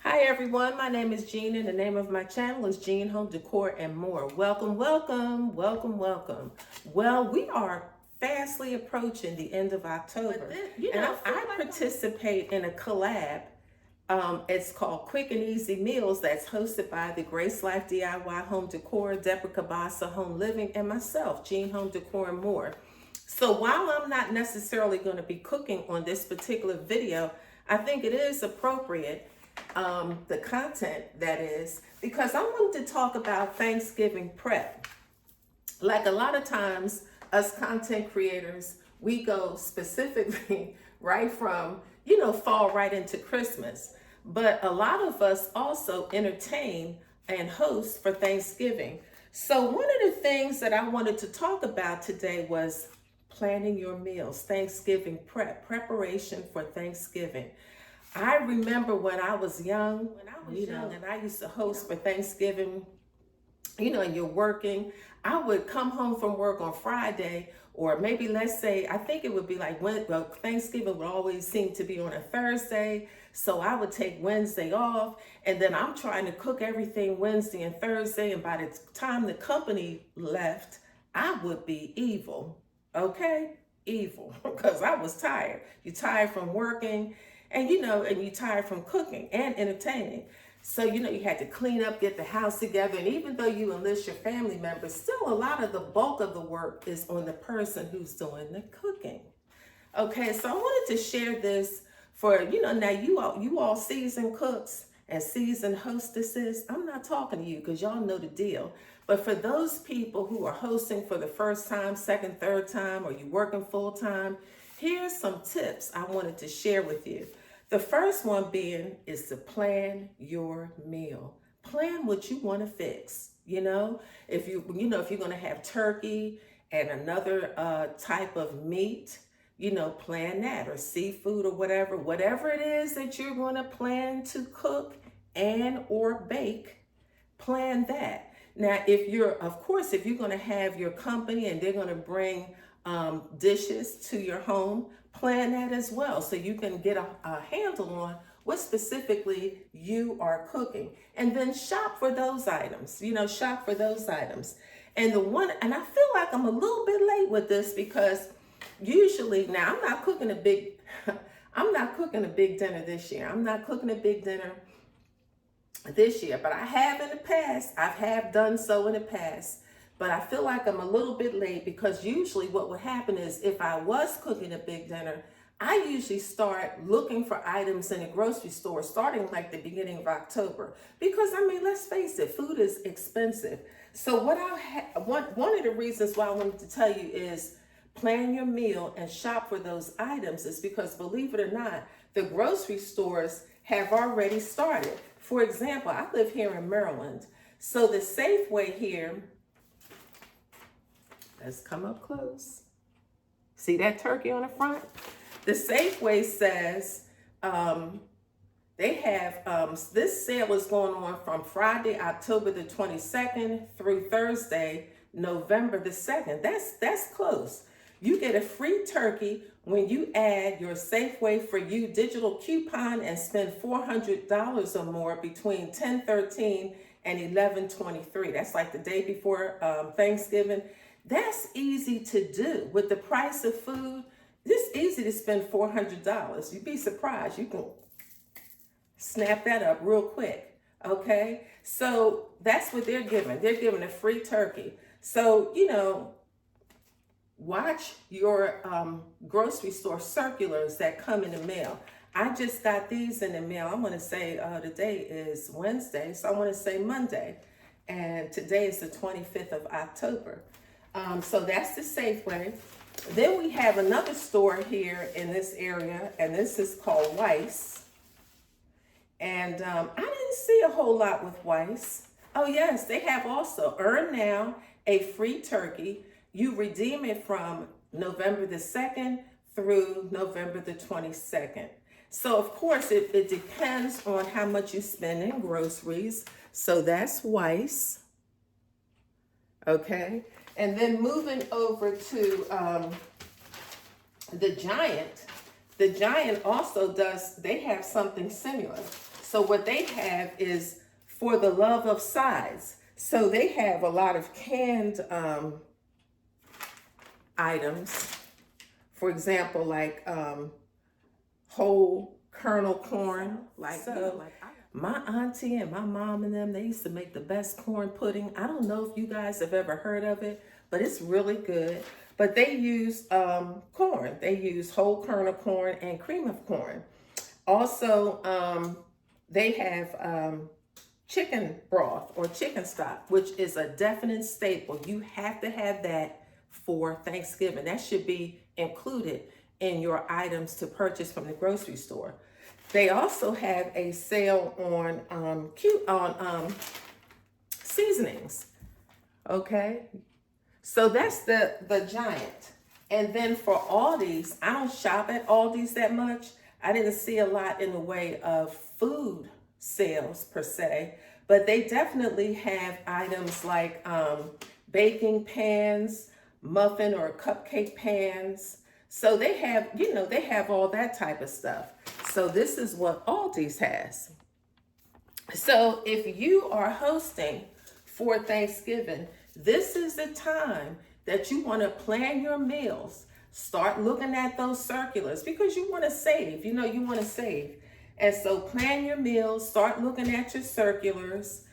Hi everyone, my name is Jean and the name of my channel is Jean Home Decor and More. Welcome, welcome, welcome, welcome. Well, we are fastly approaching the end of October. I participate in a collab. It's called Quick and Easy Meals that's hosted by the Grace Life DIY Home Decor, Deborah Cabassa Home Living, and myself, Jean Home Decor and More. So while I'm not necessarily going to be cooking on this particular video, I think it is appropriate, the content that is, because I wanted to talk about Thanksgiving prep. Like a lot of times, us content creators, we go specifically right from, fall right into Christmas. But a lot of us also entertain and host for Thanksgiving. So one of the things that I wanted to talk about today was planning your meals, Thanksgiving preparation for Thanksgiving. I remember when I was young, and I used to host for Thanksgiving, and you're working. I would come home from work on Friday, or maybe let's say, I think it would be like Thanksgiving would always seem to be on a Thursday. So I would take Wednesday off, and then I'm trying to cook everything Wednesday and Thursday. And by the time the company left, I would be evil, okay? Evil, because I was tired. You're tired from working, and you're tired from cooking and entertaining. So, you had to clean up, get the house together. And even though you enlist your family members, still a lot of the bulk of the work is on the person who's doing the cooking. Okay, so I wanted to share this for, now you all seasoned cooks and seasoned hostesses. I'm not talking to you because y'all know the deal. But for those people who are hosting for the first time, second, third time, or you working full time, here's some tips I wanted to share with you. The first one being is to plan your meal. Plan what you want to fix. If you're going to have turkey and another type of meat, plan that, or seafood or whatever it is that you're going to plan to cook and or bake, plan that. Now, if you're going to have your company and they're going to bring dishes to your home, plan that as well, so you can get a handle on what specifically you are cooking, and then shop for those items. Shop for those items. And I feel like I'm a little bit late with this, because usually now I'm not cooking a big dinner this year. I'm not cooking a big dinner this year, but I have in the past. I have done so in the past. But I feel like I'm a little bit late, because usually what would happen is, if I was cooking a big dinner, I usually start looking for items in the grocery store starting like the beginning of October. Because let's face it, food is expensive. So one of the reasons why I wanted to tell you is plan your meal and shop for those items is because, believe it or not, the grocery stores have already started. For example, I live here in Maryland. So the Safeway here, let's come up close. See that turkey on the front? The Safeway says they have, this sale is going on from Friday, October the 22nd through Thursday, November the 2nd. That's close. You get a free turkey when you add your Safeway for You digital coupon and spend $400 or more between 10/13 and 11/23. That's like the day before Thanksgiving. That's easy to do. With the price of food, it's easy to spend $400. You'd be surprised. You can snap that up real quick, okay? So that's what they're giving. They're giving a free turkey. So, watch your grocery store circulars that come in the mail. I just got these in the mail. I'm going to say today is Wednesday, so I want to say Monday. And today is the 25th of October. So that's the Safeway. Then we have another store here in this area, and this is called Weiss. And I didn't see a whole lot with Weiss. Oh yes, they have also Earn Now, a free turkey. You redeem it from November the 2nd through November the 22nd. So of course it depends on how much you spend in groceries. So that's Weiss. Okay. And then moving over to the Giant also they have something similar. So what they have is for the love of size. So they have a lot of canned items. For example, like whole kernel corn. My auntie and my mom and them, they used to make the best corn pudding. I don't know if you guys have ever heard of it, but it's really good. But they use corn. They use whole kernel corn and cream of corn. Also, they have chicken broth or chicken stock, which is a definite staple. You have to have that for Thanksgiving. That should be included in your items to purchase from the grocery store. They also have a sale on seasonings. Okay, so that's the Giant. And then for Aldi's, I don't shop at Aldi's that much. I didn't see a lot in the way of food sales per se, but they definitely have items like baking pans, muffin or cupcake pans. So they have, they have all that type of stuff. So this is what Aldi's has. So if you are hosting for Thanksgiving, this is the time that you want to plan your meals. Start looking at those circulars because you want to save, you want to save. And so plan your meals, start looking at your circulars,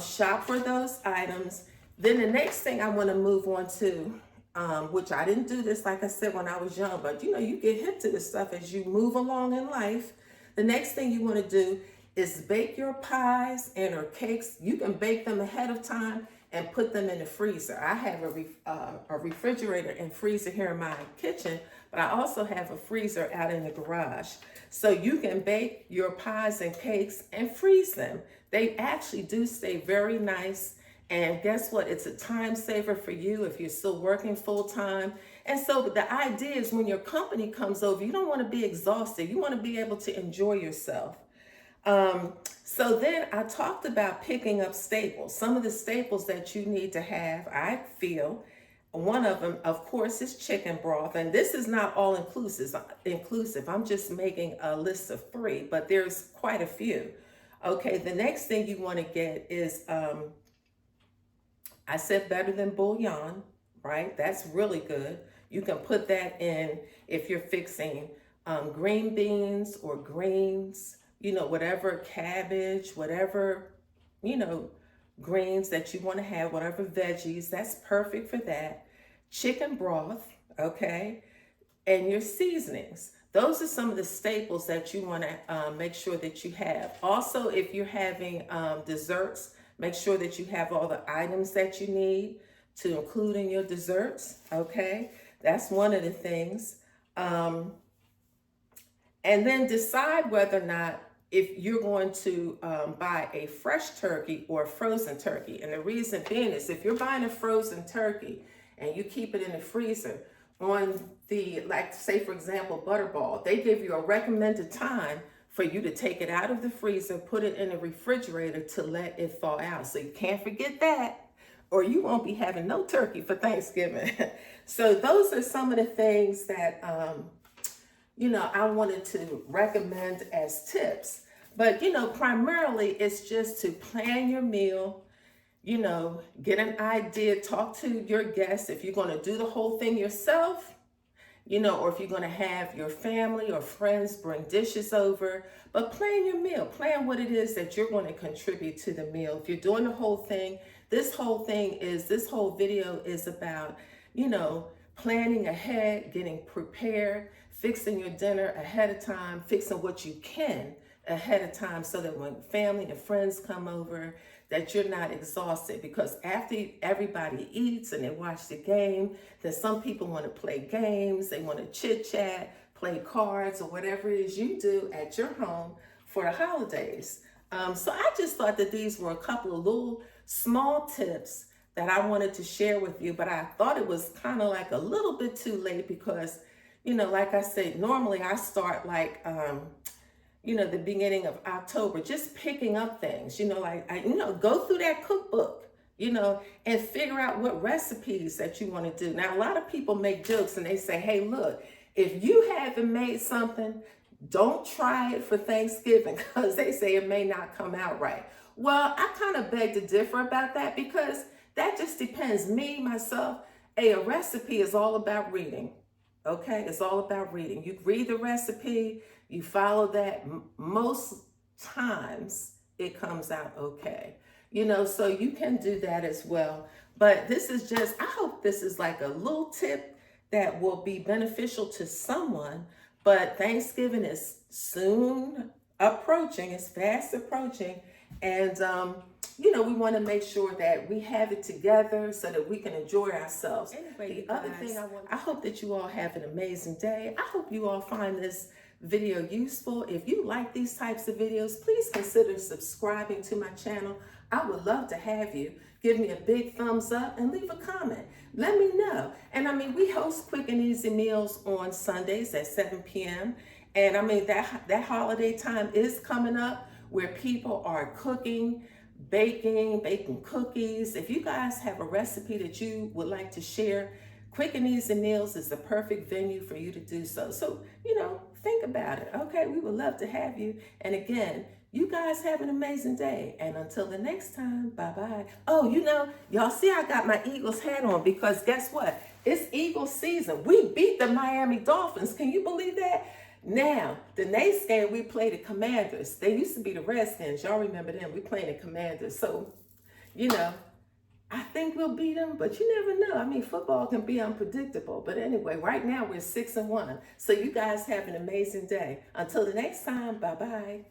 shop for those items. Then the next thing I want to move on to, which I didn't do this, like I said, when I was young, but you get hip to this stuff as you move along in life. The next thing you want to do is bake your pies and or cakes. You can bake them ahead of time and put them in the freezer. I have a refrigerator and freezer here in my kitchen, but I also have a freezer out in the garage. So you can bake your pies and cakes and freeze them. They actually do stay very nice. And guess what? It's a time saver for you if you're still working full time. And so the idea is when your company comes over, you don't want to be exhausted. You want to be able to enjoy yourself. So then I talked about picking up staples. Some of the staples that you need to have, I feel, one of them, of course, is chicken broth. And this is not all inclusive. I'm just making a list of 3, but there's quite a few. Okay, the next thing you want to get is, I said better than bouillon, right? That's really good. You can put that in if you're fixing green beans or greens, whatever, cabbage, whatever, greens that you want to have, whatever veggies, that's perfect for that. Chicken broth, okay? And your seasonings. Those are some of the staples that you want to make sure that you have. Also, if you're having desserts, make sure that you have all the items that you need to include in your desserts, okay? That's one of the things. And then decide whether or not if you're going to buy a fresh turkey or a frozen turkey. And the reason being is if you're buying a frozen turkey and you keep it in the freezer, on the, like say for example, Butterball, they give you a recommended time for you to take it out of the freezer, put it in the refrigerator to let it thaw out. So you can't forget that, or you won't be having no turkey for Thanksgiving. So those are some of the things that, I wanted to recommend as tips. But, primarily it's just to plan your meal, get an idea, talk to your guests. If you're going to do the whole thing yourself, or if you're going to have your family or friends bring dishes over, but plan your meal. Plan what it is that you're going to contribute to the meal. If you're doing the whole thing, this whole video is about, planning ahead, getting prepared, fixing your dinner ahead of time, fixing what you can ahead of time so that when family and friends come over, that you're not exhausted. Because after everybody eats and they watch the game, then some people want to play games, they want to chit chat, play cards, or whatever it is you do at your home for the holidays. So I just thought that these were a couple of little small tips that I wanted to share with you, but I thought it was kind of like a little bit too late because, like I said, normally I start like, the beginning of October, just picking up things, go through that cookbook, and figure out what recipes that you want to do. Now, a lot of people make jokes and they say, hey, look, if you haven't made something, Don't try it for Thanksgiving because they say it may not come out right. Well, I kind of beg to differ about that because that just depends. Me, myself, a recipe is all about reading. Okay, it's all about reading. You read the recipe, you follow that. Most times it comes out okay. So you can do that as well. But this is just, I hope this is like a little tip that will be beneficial to someone. But Thanksgiving is soon approaching, it's fast approaching. And, we want to make sure that we have it together so that we can enjoy ourselves. Anyway, the other thing I hope that you all have an amazing day. I hope you all find this video useful. If you like these types of videos, please consider subscribing to my channel. I would love to have you. Give me a big thumbs up and leave a comment. Let me know. And we host quick and easy meals on Sundays at 7 p.m. And that holiday time is coming up where people are cooking, baking cookies. If you guys have a recipe that you would like to share, Quick and Easy Meals is the perfect venue for you to do so. So, think about it. Okay, we would love to have you. And again, you guys have an amazing day. And until the next time, bye-bye. Oh, y'all see I got my Eagles hat on because guess what? It's Eagles season. We beat the Miami Dolphins. Can you believe that? Now, the next game we played the Commanders. They used to be the Redskins. Y'all remember them. We played the Commanders. So, I think we'll beat them, but you never know. Football can be unpredictable. But anyway, right now we're 6-1. So you guys have an amazing day. Until the next time, bye-bye.